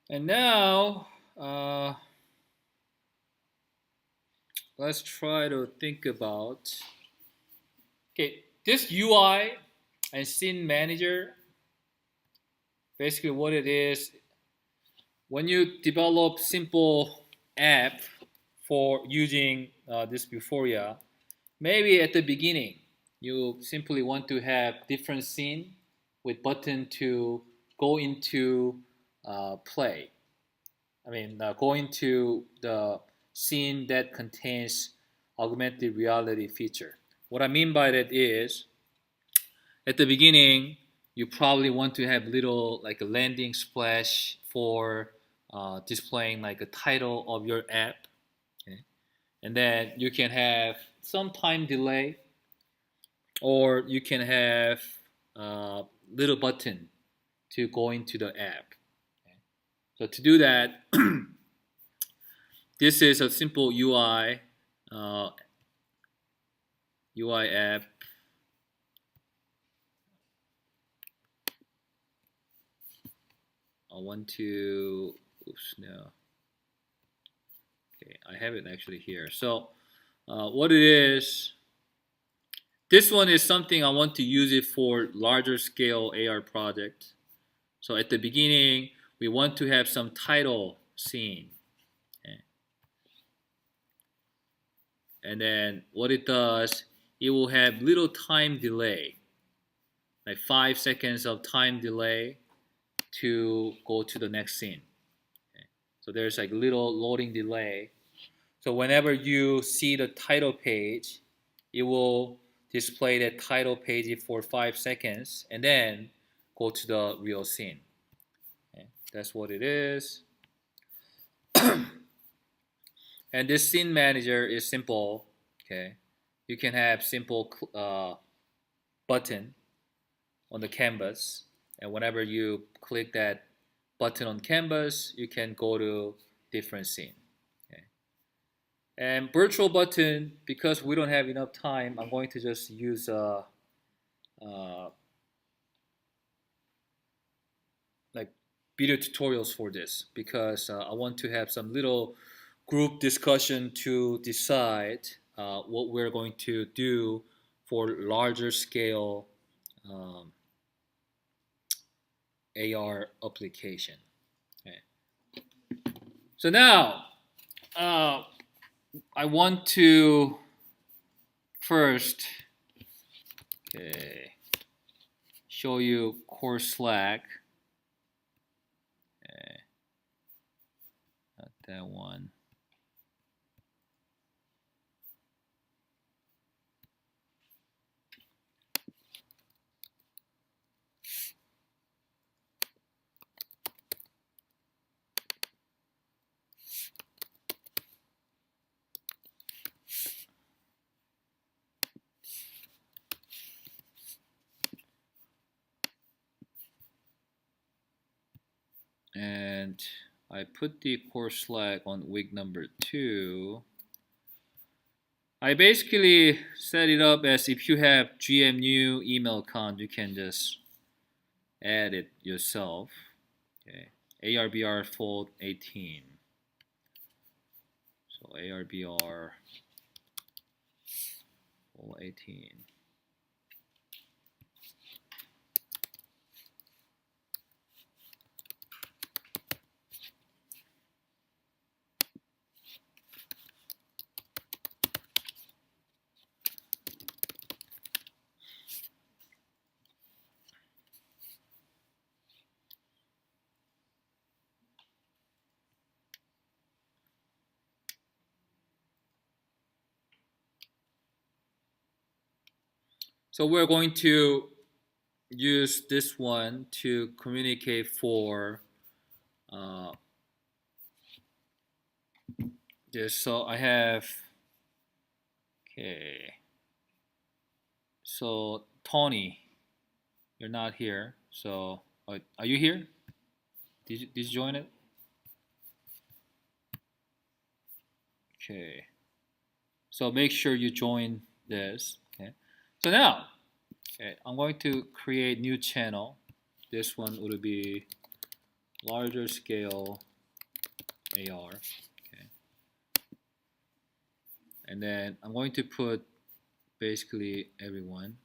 And now, let's try to think about, okay, this UI and scene manager, basically what it is, when you develop simple app for using this Vuforia, maybe at the beginning, you simply want to have different scene with button to go into play. Go into the scene that contains augmented reality feature. What I mean by that is, at the beginning, you probably want to have little like a landing splash for displaying like a title of your app, okay? And then you can have some time delay, or you can have a little button to go into the app. Okay? So to do that, this is a simple UI app. I want to, oops, no. Okay, I have it actually here. So what it is, this one is something I want to use it for larger scale AR project. So at the beginning, we want to have some title scene. Okay? And then what it does, it will have little time delay, like 5 seconds of time delay to go to the next scene. Okay? So there's like little loading delay. So whenever you see the title page, it will display the title page for 5 seconds and then go to the real scene. Okay? That's what it is. And this scene manager is simple. Okay, you can have simple button on the canvas, and whenever you click that button on canvas, you can go to different scene. Okay. And virtual button, because we don't have enough time, I'm going to just use uh, like video tutorials for this, because I want to have some little group discussion to decide what we're going to do for larger scale um, AR application. Okay. So now uh, I want to first, okay, show you Core Slack. Okay, not that one. And I put the Core Slack on week number 2. I basically set it up as if you have GMU email account, you can just add it yourself. Okay, ARBR fold 18. So ARBR fold 18. So we're going to use this one to communicate for uh, this. So I have, okay, so Tony, you're not here. So are you here? Did you join it? Okay. So make sure you join this. Okay. So now, okay, I'm going to create new channel. This one would be larger scale AR. Okay. And then I'm going to put basically everyone.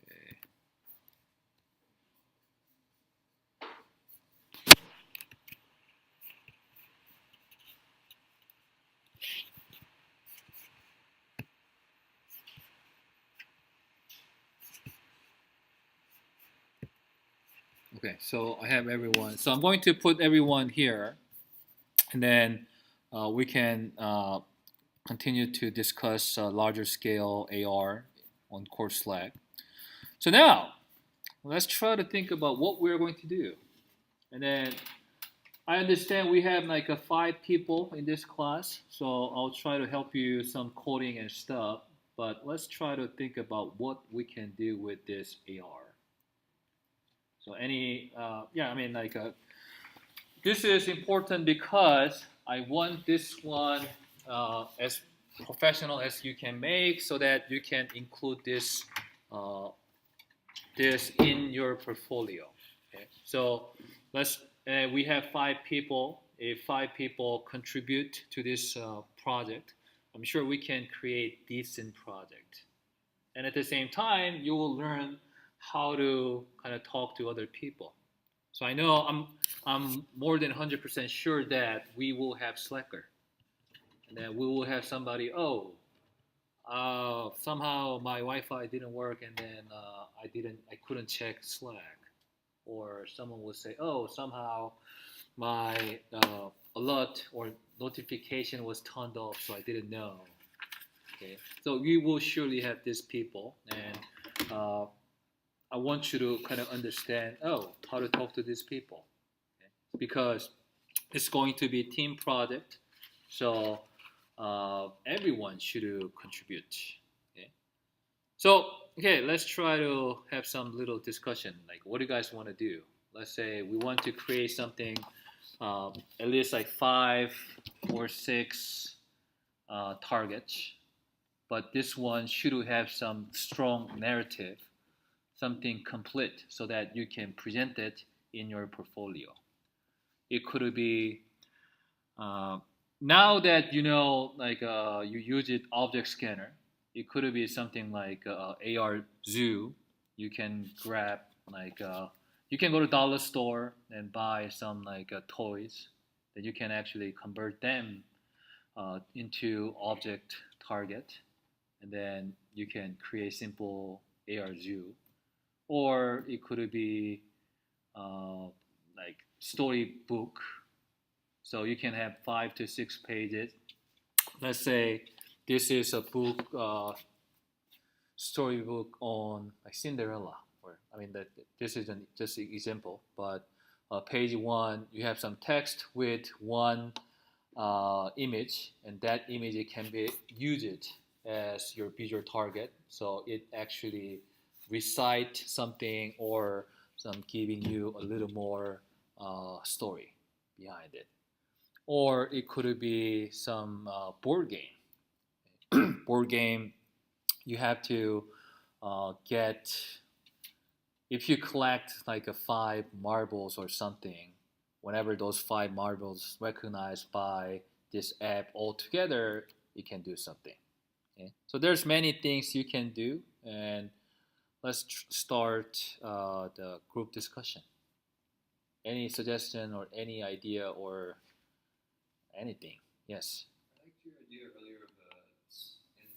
Okay. Okay, so I have everyone. So I'm going to put everyone here, and then we can continue to discuss larger scale AR on Course Slack. So now, let's try to think about what we're going to do. And then I understand we have like 5 people in this class, so I'll try to help you some coding and stuff. But let's try to think about what we can do with this AR. So yeah, I mean this is important because I want this one as professional as you can make, so that you can include uh, this in your portfolio. Okay, so we have 5 people. If 5 people contribute to this project, I'm sure we can create decent project. And at the same time, you will learn how to kind of talk to other people. So I know I'm more than 100% sure that we will have Slacker, and then we will have somebody. Oh, somehow my Wi-Fi didn't work, and then I couldn't check Slack, or someone will say, oh, somehow my alert or notification was turned off, so I didn't know. Okay, so we will surely have these people, and I want you to kind of understand, oh, how to talk to these people, okay? Because it's going to be a team project, so everyone should contribute. Okay, so okay, let's try to have some little discussion. Like, what do you guys want to do? Let's say we want to create something, at least like 5 or 6 targets, but this one should have some strong narrative, something complete, so that you can present it in your portfolio. It could be uh, now that you know, like you use it object scanner. It could be something like AR Zoo. You can grab like you can go to dollar store and buy some like toys that you can actually convert them into object target, and then you can create simple AR Zoo. Or it could be like storybook. So you can have 5 to 6 pages. Let's say this is a book, storybook on like Cinderella, or I mean that this is just an example. But page 1, you have some text with one image, and that image can be used as your visual target. So it actually recite something, or some giving you a little more story behind it. Or it could be some board game. Board game, you have to get, if you collect like 5 marbles or something, whenever those 5 marbles recognized by this app all together, you can do something. Okay? So there's many things you can do, and let's start the group discussion. Any suggestion or any idea or anything? Yes. I liked your idea earlier of in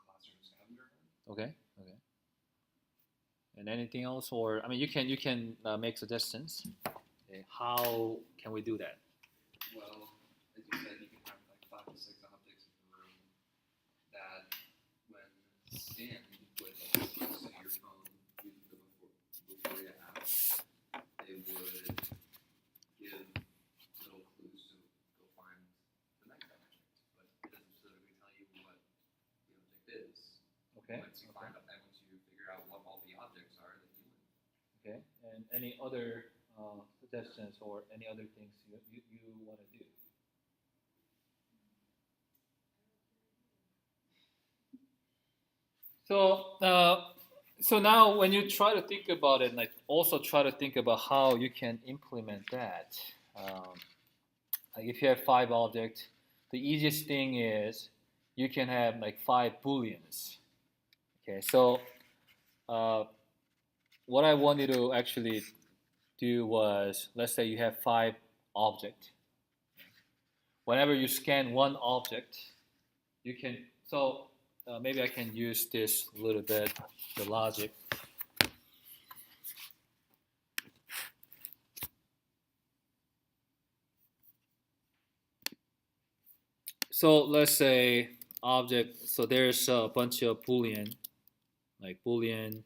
classroom scavenger hunt. Okay. Okay. And anything else, or I mean, you can make suggestions. Okay. How can we do that? Well, as you said, you can have like 5 to 6 objects in the room that, when scanned with say your phone using the Vuforia app, they would give little clues to go find the next object, but it doesn't specifically tell you what the object is. Okay. Once you find out, and once you figure out what all the objects are, then you win. Okay. And any other suggestions or any other things you want to do? So So now when you try to think about it, like also try to think about how you can implement that. Um, like if you have 5 objects, the easiest thing is you can have like 5 booleans. Okay, so uh, what I wanted to actually do was, let's say you have 5 objects. Whenever you scan one object, you can, so maybe I can use this a little bit, the logic. So let's say object, so there's a bunch of boolean, like boolean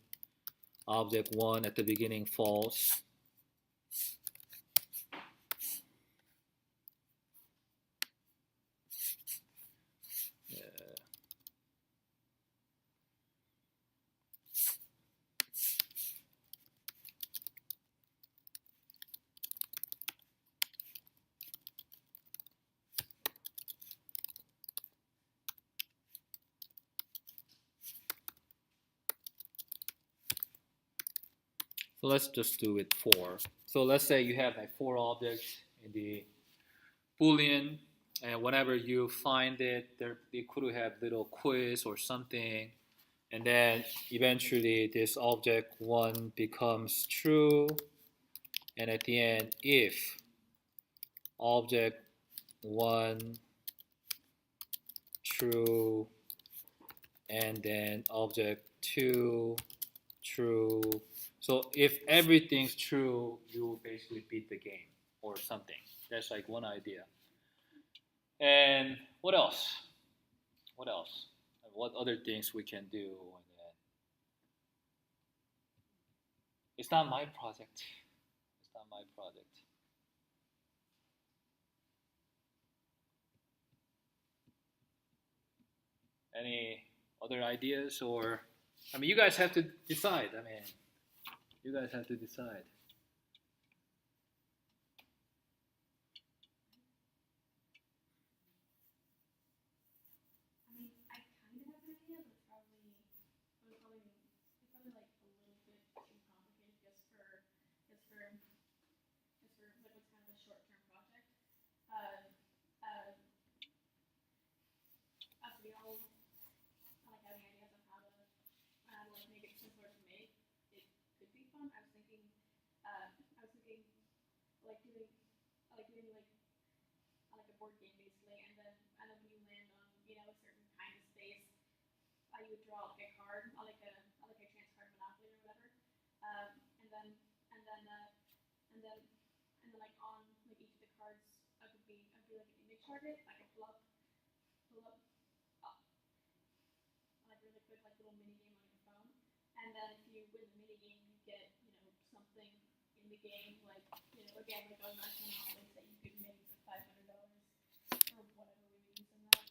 object 1 at the beginning false. So let's just do it 4. So let's say you have like 4 objects in the boolean, and whenever you find it, they could have little quiz or something, and then eventually this object 1 becomes true, and at the end, if object 1 true, and then object 2 true. So if everything's true, you basically beat the game or something. That's like one idea. And what else? What else? What other things we can do? It's not my project. It's not my project. Any other ideas, or I mean, you guys have to decide. I mean, you guys have to decide. I mean, I kind of have an idea, but it's probably like a little bit too complicated just for like what's kind of a short term project. Uh, uh, to be all like having ideas on how to like make it simpler to make, it could be fun. I was thinking like doing like a board game basically, and then when you land on a certain kind of space, you would draw like a card, like a chance card monopoly or whatever, um, and then and then and then and then like on like each of the cards, would be like an image target. I could pull up like really quick like little mini game on your phone, and then if you win the mini game, you get something in the game like again like a nice monopoly that you could maybe $500 or whatever we were using that.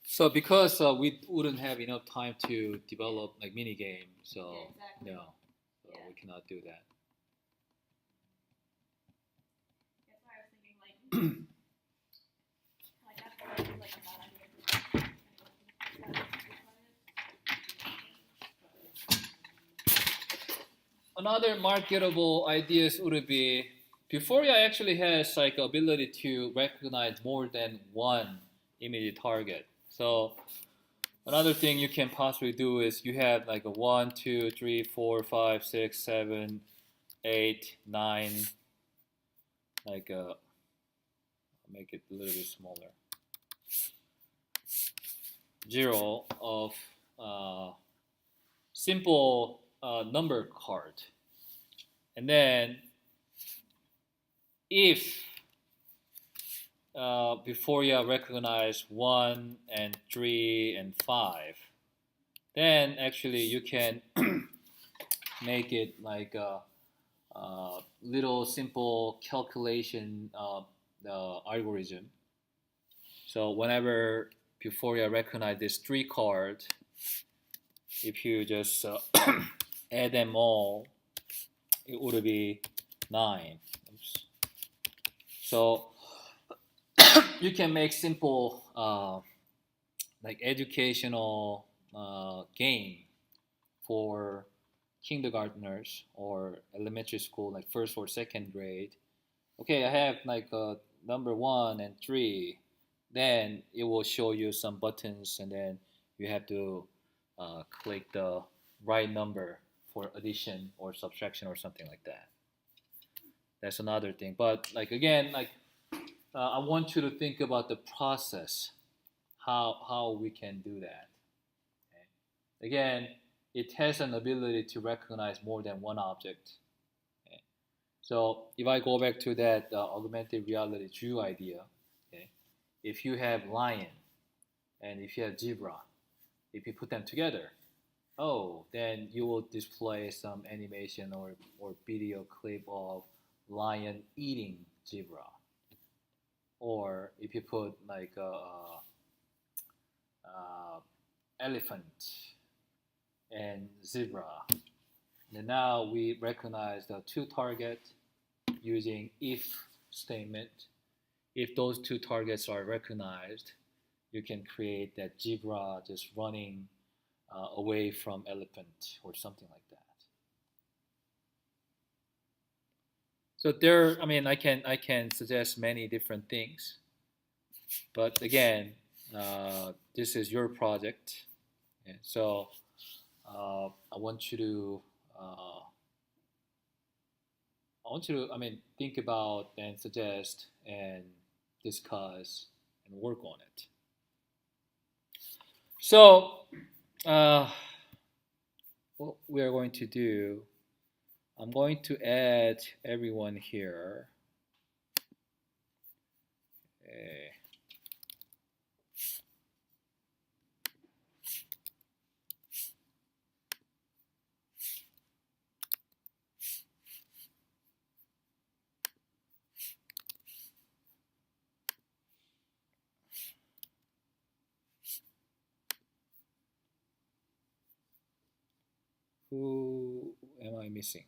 So because we wouldn't have enough time to develop like mini game, so Yeah, exactly. no, so Yeah. we cannot do that. That's why I was thinking like that's probably like a bad idea for Another marketable ideas would be Vuforia actually has like ability to recognize more than one immediate target. So another thing you can possibly do is you have like a 1, 2, 3, 4, 5, 6, 7, 8, 9, like make it a little bit smaller. 0 of simple number card. And then if before you recognize 1 and 3 and 5, then actually you can make it like a little simple calculation algorithm. So whenever before you recognize this 3 card, if you just add them all, it would be 9. Oops. So you can make simple like educational game for kindergartners or elementary school, like first or second grade. Okay, I have like number 1 and 3. Then it will show you some buttons, and then you have to click the right number for addition or subtraction or something like that. That's another thing. But like again, like I want you to think about the process, how we can do that. Okay? Again, it has an ability to recognize more than one object. Okay? So if I go back to that augmented reality Drew idea, okay? If you have lion and if you have zebra, if you put them together, oh, then you will display some animation or video clip of lion eating zebra. Or if you put like elephant and zebra, and now we recognize the two targets using if statement. If those two targets are recognized, you can create that zebra just running away from elephant or something like that. So there, I mean, I can suggest many different things, but again, this is your project, and so I want you to, I mean, think about and suggest and discuss and work on it. So, what we are going to do, I'm going to add everyone here. Okay. Who am I missing?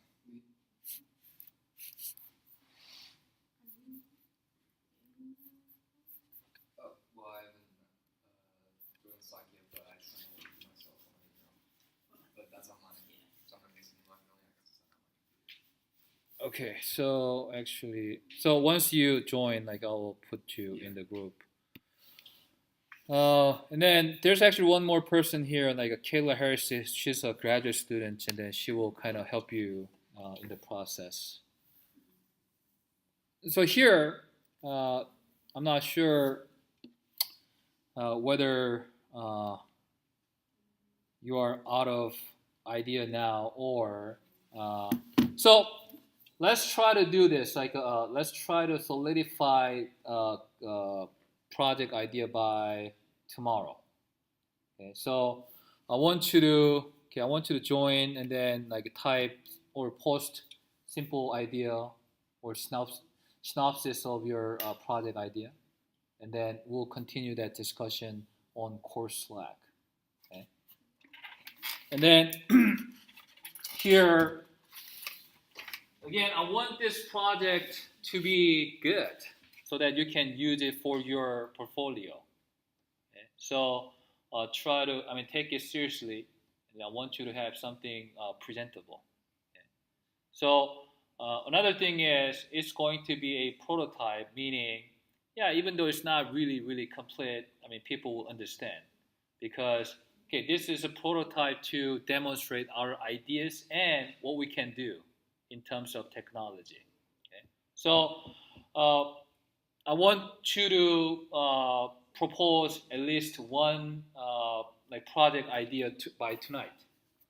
Well, I haven't joined Slack yet, but I sent it to myself on my email. But that's online. So I'm gonna make some manually access that. Okay, so actually, so once you join, like I will put you in the group. And then there's actually one more person here, like Kayla Harris. She's a graduate student, and then she will kind of help you in the process. So here, I'm not sure whether you are out of idea now or so. Let's try to do this. Like, let's try to solidify project idea by tomorrow. Okay, so I want you to join and then like type or post simple idea or synopsis of your project idea, and then we'll continue that discussion on course Slack. Okay, and then here. Again, I want this project to be good so that you can use it for your portfolio. Okay? So try to, take it seriously, and I want you to have something presentable. Okay? So another thing is it's going to be a prototype, meaning, yeah, even though it's not really, really complete, people will understand because, okay, this is a prototype to demonstrate our ideas and what we can do in terms of technology. Okay? So I want you to propose at least one like project idea by tonight.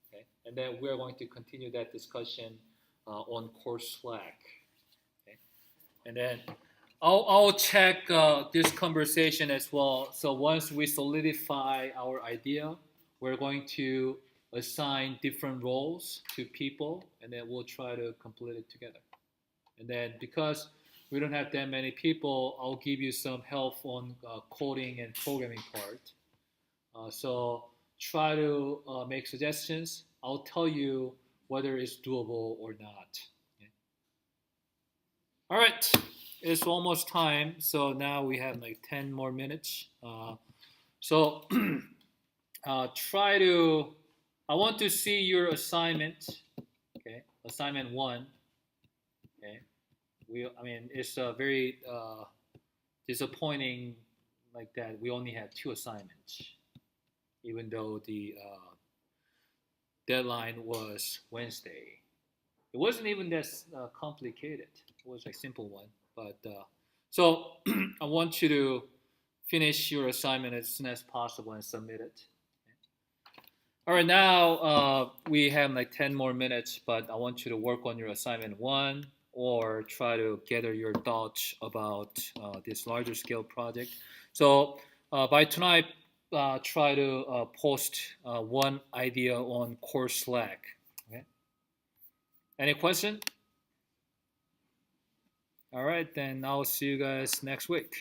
Okay? And then we're going to continue that discussion on course Slack. Okay? And then I'll check this conversation as well. So once we solidify our idea, we're going to assign different roles to people, and then we'll try to complete it together. And then because we don't have that many people, I'll give you some help on coding and programming part. So try to make suggestions. I'll tell you whether it's doable or not. Okay? All right, it's almost time. So now we have like 10 more minutes. So try to I want to see your assignment. Okay, assignment 1. Okay, I mean, it's very disappointing like that. We only have 2 assignments, even though the deadline was Wednesday. It wasn't even that complicated. It was a simple one. But so I want you to finish your assignment as soon as possible and submit it. All right, now we have like 10 more minutes, but I want you to work on your assignment 1 or try to gather your thoughts about this larger scale project. So by tonight, try to post one idea on course Slack. Okay. Any question? All right, then I'll see you guys next week.